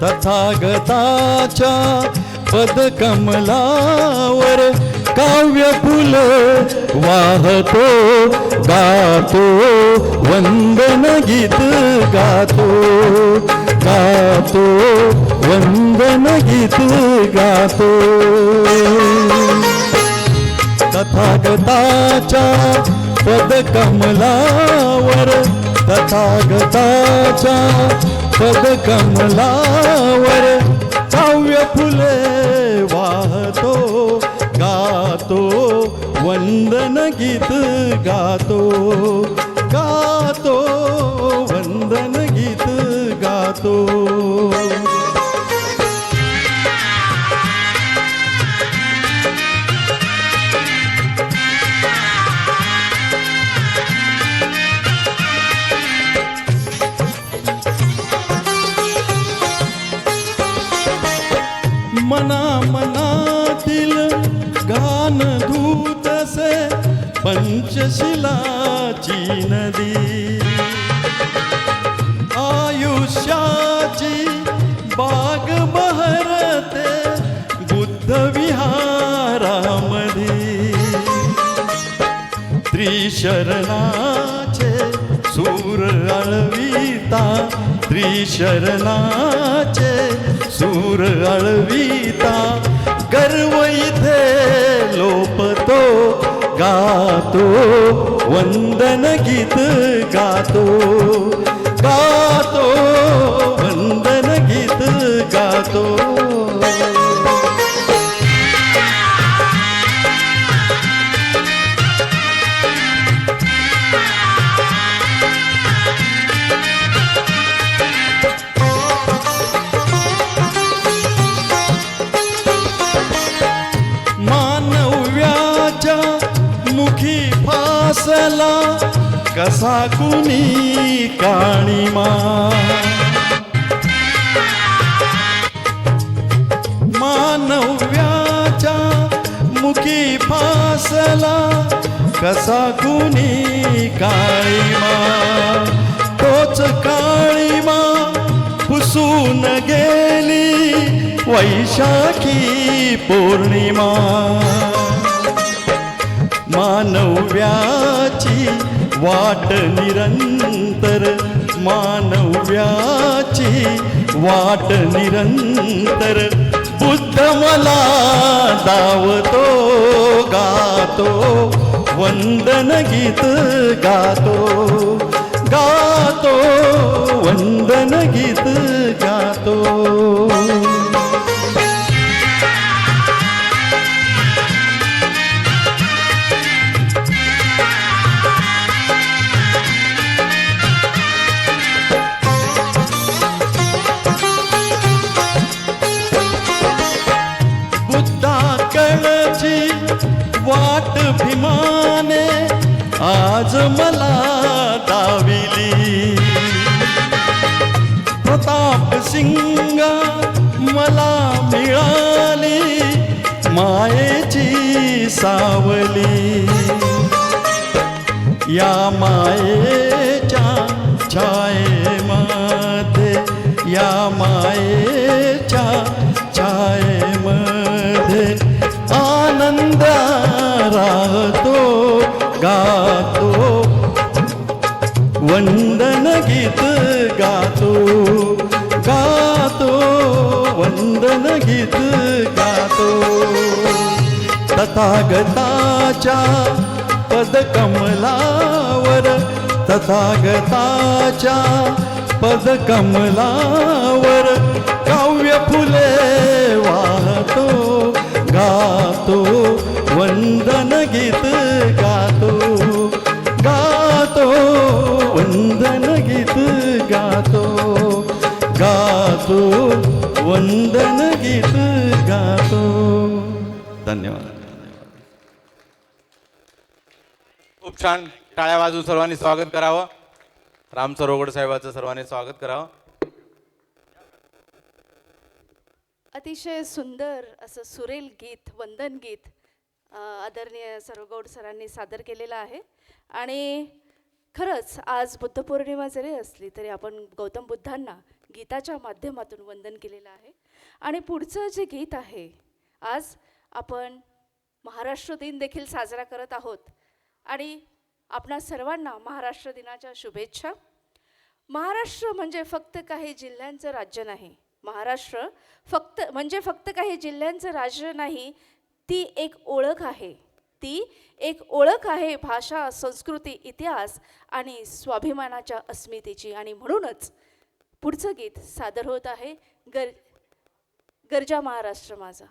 तथागताच्या पदकमलावर काव्य फुल वाहतो गातो वंदन गीत गातो गातो वंदन गीत गातो तथागताच्या पदकमलावर तथागताच्या पदकमलावर काव्य फुले वाहतो गातो वंदन गीत गातो गातो वंदन गीत गातो मना मनातील गान धूतसे पंचशिलाची नदी आयुष्याची बाग बहरते बुद्ध विहारामध्ये त्रिशरणाचे सूर अळविता त्रिशरणाचे सूर अळविता गर्व इथे लोपतो गातो वंदन गीत गातो गातो वंदन गीत गातो फासला कसा कुणी काणीमा मानव्याच्या मुखी फासला कसा कुणी काळीमा तोच काळीमा पुसून गेली वैशाखी पौर्णिमा मानव्याची वाट निरंतर मानव्याची वाट निरंतर बुद्ध मला दावतो गातो वंदन गीत गातो गातो वंदन गीत गातो वाट भीमाने आज मला दाविली प्रताप सिंगा मला मिळाली मायेची सावली या मायेच्या छायेमध्ये या मायेच्या छायेमध्ये आनंद राहतो गातो वंदन गीत गातो गातो वंदन गीत गातो तथागताच्या पदकमलावर तथागताच्या पदकमलावर काव्य फुले वाहतो गातो वंदन गीत गातो गातो वंदन गीत गातो गातो वंदन गीत गातो धन्यवाद खूप छान टाळ्या वाजवून सर्वांनी स्वागत करावं राम सरोगड साहेबांचं सर्वांनी स्वागत करावं अतिशय सुंदर असं सुरेल गीत वंदन गीत आदरणीय सरोगड सरांनी सादर केलेलं आहे आणि खरंच आज बुद्धपौर्णिमा जरी असली तरी आपण गौतम बुद्धांना गीताच्या माध्यमातून वंदन केलेलं आहे. आणि पुढचं जे गीत आहे, आज आपण महाराष्ट्र दिन देखील साजरा करत आहोत आणि आपणा सर्वांना महाराष्ट्र दिनाच्या शुभेच्छा. महाराष्ट्र म्हणजे फक्त काही जिल्ह्यांचं राज्य नाही. महाराष्ट्र फक्त काही जिल्ह्यांचं राज्य नाही, ती एक ओळख आहे. ती एक ओळख आहे भाषा, संस्कृती, इतिहास आणि स्वाभिमानाच्या अस्मितेची. आणि म्हणूनच पुढचं गीत सादर होत आहे, गर्जा महाराष्ट्र माझा.